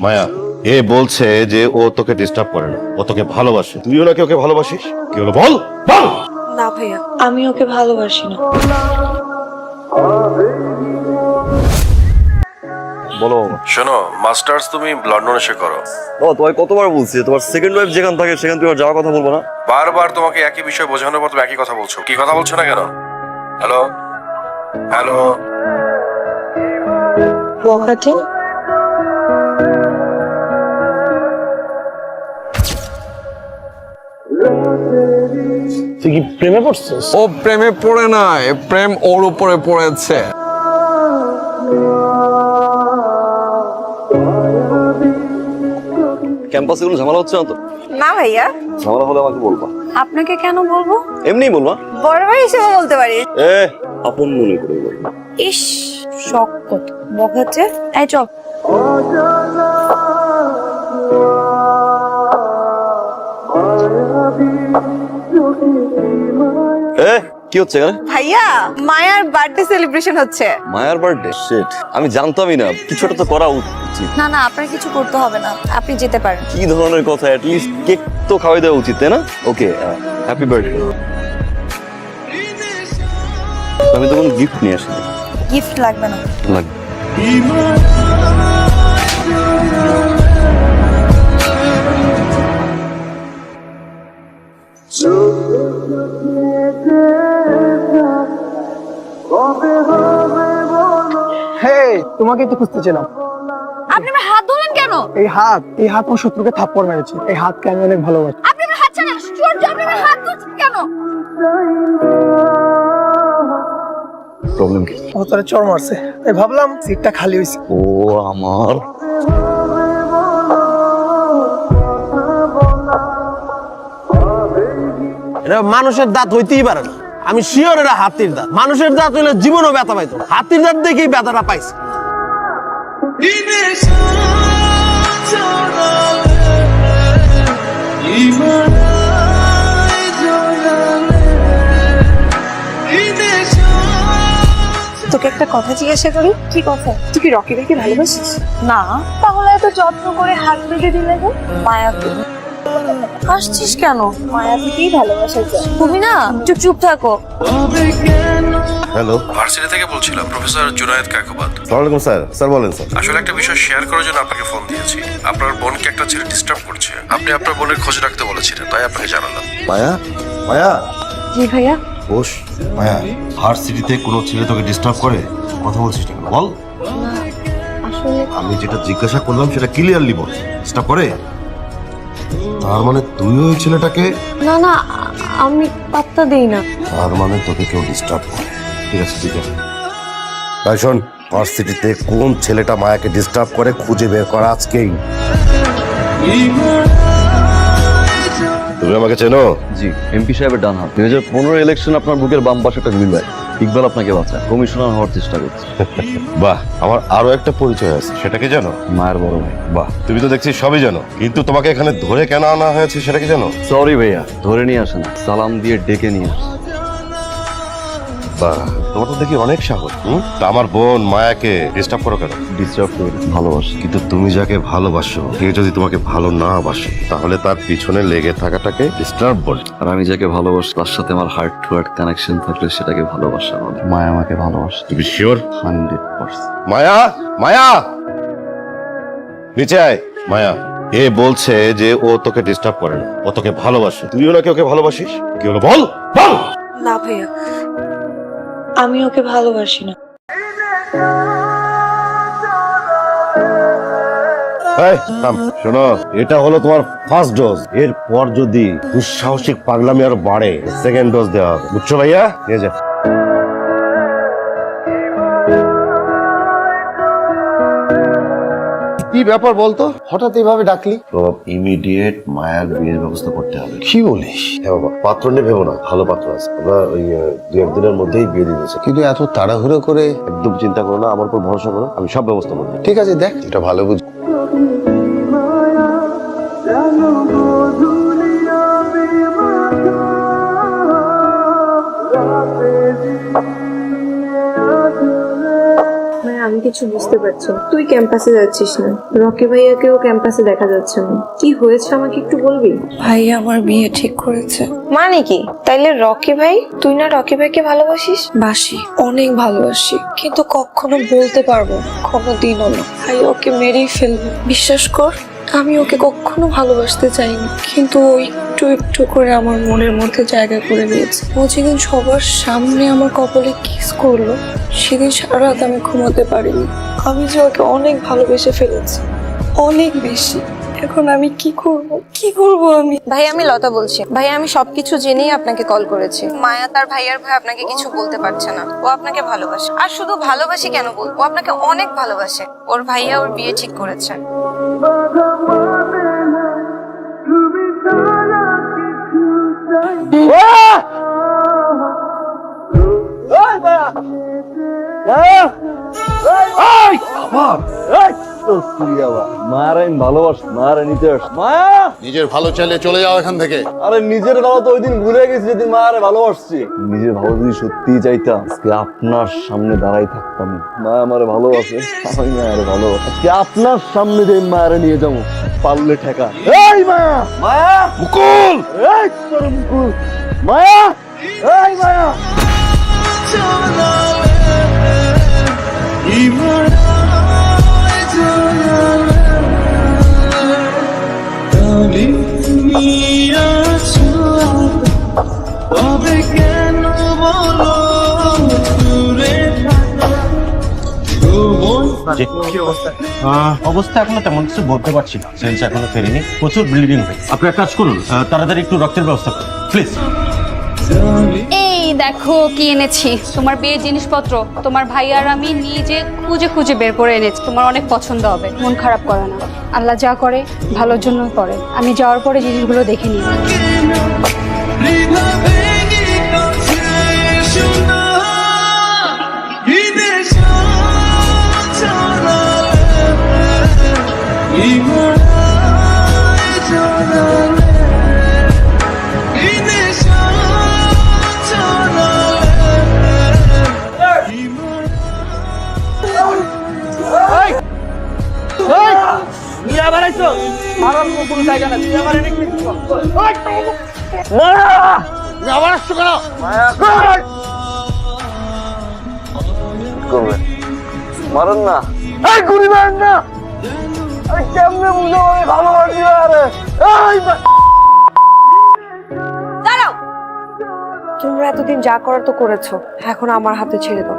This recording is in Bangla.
মায়া, এ বলছে যে ও তোকে ডিস্টার্ব করে না, ও তোকে ভালোবাসে। তুইও নাকি ওকে ভালোবাসিস? কি হলো বল বল। না ভাইয়া, আমি ওকে ভালোবাসি না। বলো। শোনো, মাস্টার্স তুমি লন্ডনে এসে করো। ও তোমায় কতবার বলছি তোমার সেকেন্ড ওয়াইফ যেখান থাকে সেখান থেকে যাওয়ার কথা বলবো না। বারবার তোমাকে একই বিষয় বোঝানোর পর তুমি একই কথা বলছো। কি কথা বলছো না কেন? হ্যালো হ্যালো, বখাটে। তুই কি প্রেমে পড়ছিস? ও প্রেমে পড়ে নাই, প্রেম ওর উপরে পড়েছে। ক্যাম্পাসে কোনো ঝামেলা হচ্ছে না তো? না ভাইয়া, ঝামেলা হলে আমাকে বলবা। আপনাকে কেন বলবো? এমনিই বলবা। বড় ভাই হিসেবে বলতে পারি। এ আপন মনে করে বলবা। ইস, শখ কত বখাটে। এই চল। এ কি হচ্ছে এখানে? ভাইয়া, মায়ার বার্থডে সেলিব্রেশন হচ্ছে। মায়ার বার্থডে? শিট, আমি জানতামই না। কিছুটা তো করা উচিত। না না, আপনার কিছু করতে হবে না, আপনি যেতে পারেন। কি ধরনের কথা? অ্যাট লিস্ট কেক তো খাওয়াই দেওয়া উচিত, তাই না? ওকে, হ্যাপি বার্থডে। আমি তো কোনো গিফট নিয়ে আসিনি। গিফট লাগবে না। লাগবে। হে, তোমাকে তো খুঁজতেছিলাম। আপনি আমার হাত ধরলেন কেন? এই হাত আমার শত্রুকে থাপ্পড় মেরেছে। এই হাতকে আমি অনেক ভালোবাসি। আপনি আমার হাত ছাড়েন। আশ্চর্য, আপনি আমার হাত ধরছেন কেন? প্রবলেম কি? ও তারা চড় মারছে, তাই ভাবলাম সিটটা খালি হয়েছে। ও আমার এটা মানুষের দাঁত হইতেই পারে না। আমি শিওর এটা হাতির দাঁত। মানুষের দাঁত হইলে জীবনও ব্যথা পাইতো না। হাতির দাঁত দেখেই ব্যথাটা পাইছে। তোকে একটা কথা জিজ্ঞাসা করি। কি কথা? তুই কি রকি ভাইকে ভালোবাসিস? না। তাহলে এত যত্ন করে হাত বেঁধে দিলে যে? মায়াকে। হাসছিস কেন? মায়া থেকেই ভালোবাসা যায়। তুমি না একটু চুপ থাকো। হ্যালো, ভার্সিটি থেকে বলছিলাম, প্রফেসর জুনায়েদ কাকুবাদ। ওয়ালাইকুম স্যার। স্যার বলেন স্যার। আসলে একটা বিষয় শেয়ার করার জন্য আপনাকে ফোন দিয়েছি। আপনার বোনকে একটা ছেলে ডিস্টার্ব করছে। আপনি আপনার বোনের খোঁজ রাখতে বলেছিলেন, তাই আপনাকে জানালাম। মায়া, মায়া জি ভাইয়া। বস। মায়া, ভার্সিটিতে কোনো ছেলে তোকে ডিস্টার্ব করে? কথা বলছিস না কেন? বল। আসলে আমি যেটা জিজ্ঞাসা করলাম সেটা ক্লিয়ারলি বল। ডিস্টার্ব করে? তার মানে তুই ওই ছেলেটাকে? না না, আমি পাত্তা দেই না। তার মানে তোকে কেউ ডিস্টার্ব করে। ঠিক আছে, ঠিক আছে। তাই শোন, ভার্সিটিতে কোন ছেলেটা মায়াকে ডিস্টার্ব করে খুঁজে বের করা আজকেই। তুমি আমাকে চেনো? জি, এমপি সাহেবের ডান হাত। 2015 ইলেকশন আপনার বুকের বাম পাশে একটা গুলি ভাই। ইকবাল আপনাকে বাঁচায়, কমিশনার হওয়ার চেষ্টা করছে। বাহ, আমার আরো একটা পরিচয় আছে, সেটা কি জানো? মায়ের বড় ভাই। বাহ, তুমি তো দেখছি সবই জানো, কিন্তু তোমাকে এখানে ধরে কেন আনা হয়েছে সেটা কি জানো? সরি ভাইয়া, ধরে নিয়ে আসেন, সালাম দিয়ে ডেকে নিয়ে আসেন। বাহ, তোমার তো দেখি অনেক সাহস। তা আমার বোন মায়াকে ডিস্টার্ব করো কেন? ডিস্টার্ব করে ভালোবাসি। কিন্তু তুমি যাকে ভালোবাসো সে যদি তোমাকে ভালো না বাসে তাহলে তার পিছনে লেগে থাকাটাকে ডিস্টার্ব বলে। আর আমি যাকে ভালোবাসি তার সাথে আমার হার্ট টু হার্ট কানেকশন থাকলে সেটাকে ভালোবাসা বলে। মায়া আমাকে ভালোবাসে। তুমি শিওর? 100%। মায়া, মায়া নিচে আয়। মায়া, এ বলছে যে ও তোকে ডিস্টার্ব করে না, ও তোকে ভালোবাসে। তুইও নাকি ওকে ভালোবাসিস? কি হলো বল বল। না ভাইয়া, আমি ওকে ভালোবাসি না। এই, থাম। শোনো, এটা হলো তোমার ফার্স্ট ডোজ। এরপর যদি দুঃসাহসিক পাগলামি আর বাড়ে, সেকেন্ড ডোজ দেওয়া হবে। বুঝছো ভাইয়া? নিয়ে যা। কি ব্যাপার বলতো, হঠাৎ এইভাবে ডাকলি? তো ইমিডিয়েট মায়ার বিয়ের ব্যবস্থা করতে হবে। কি বলিস? হ্যাঁ বাবা, পাত্র নিয়ে ভেবো না, ভালো পাত্র আছে। আমরা ওই 2-1 দিনের মধ্যেই বিয়ে দিয়ে দিচ্ছি। কিন্তু এত তাড়াহুড়ো করে? একদম চিন্তা করো না, আমার উপর ভরসা করো, আমি সব ব্যবস্থা করবো। ঠিক আছে, দেখ এটা ভালো বুঝ। আমি আমি কিছু বুঝতে পারছি না। তুই ক্যাম্পাসে যাচ্ছিস না, রকি ভাইয়াকেও ক্যাম্পাসে দেখা যাচ্ছে না। কি হয়েছে আমাকে একটু বলবি? ভাইয়া আমার বিয়ে ঠিক করেছে। মানে কি? তাইলে রকি ভাই, তুই না রকি ভাইকে ভালোবাসিস? বাসি, অনেক ভালোবাসি, কিন্তু কখনো বলতে পারবো না, কোনোদিনও না। ভাই ওকে মেরেই ফেলবে। বিশ্বাস কর, আমি ওকে কখনো ভালোবাসতে চাইনি, কিন্তু ও একটু একটু করে আমার মনের মধ্যে জায়গা করে নিয়েছে। ও যেদিন সবার সামনে আমার কপালে কিস করলো, সেদিন সারা রাত আমি ঘুমাতে পারিনি। আমি যে ওকে অনেক ভালোবেসে ফেলেছি, অনেক বেশি। এখন আমি কি করব আমি? ভাই আমি লতা বলছি। ভাই আমি সবকিছু জেনেই আপনাকে কল করেছি। মায়া তার ভাইয়ার ভয় আপনাকে কিছু বলতে পারছে না। ও আপনাকে ভালোবাসে, আর শুধু ভালোবাসি কেন বলবো, ও আপনাকে অনেক ভালোবাসে। ওর ভাইয়া ওর বিয়ে ঠিক করেছে। মায়ের আমি ভালোবাস, মায়ের নিতে আস। মায়া, নিজের ভালো চাইলে চলে যাও এখান থেকে। আরে নিজের ভালো তো ওই দিন ভুলে গেছি যেদিন মায়ের ভালোবাসছি। নিজের ভালো যদি সত্যি চাইতাম, আজকে আপনার সামনে দাঁড়াই থাকতাম। মা আমারে ভালোবাসে, আমি মায়ের ভালোবাসি। আজকে আপনার সামনে যে মায়ের নিয়ে যাবো, পারলে ঠেকা। এই মায়া, মায়া, মুকুল, এই তোর মুকুল, মায়া, এই মায়া। অবস্থা এখনো তেমন কিছু বলতে পারছি না, সেন্স এখনো ফেরেনি, প্রচুর ব্লিডিং হয়েছে। আপনি এক কাজ করুন, তাড়াতাড়ি একটু রক্তের ব্যবস্থা করুন প্লিজ। এই দেখো কি এনেছি, তোমার বিয়ের জিনিসপত্র। তোমার ভাই আর আমি নিজে খুঁজে খুঁজে বের করে এনেছি, তোমার অনেক পছন্দ হবে। মন খারাপ করে না, আল্লাহ যা করে ভালোর জন্য করে। আমি যাওয়ার পরে জিনিসগুলো দেখে নিই। মারেন না, এই গুলি মারেন না। কেমনে বুঝো আমি ভালোবাসি? আরে দাঁড়াও, তোমরা এতদিন যা করার তো করেছো, এখন আমার হাতে ছেড়ে দাও।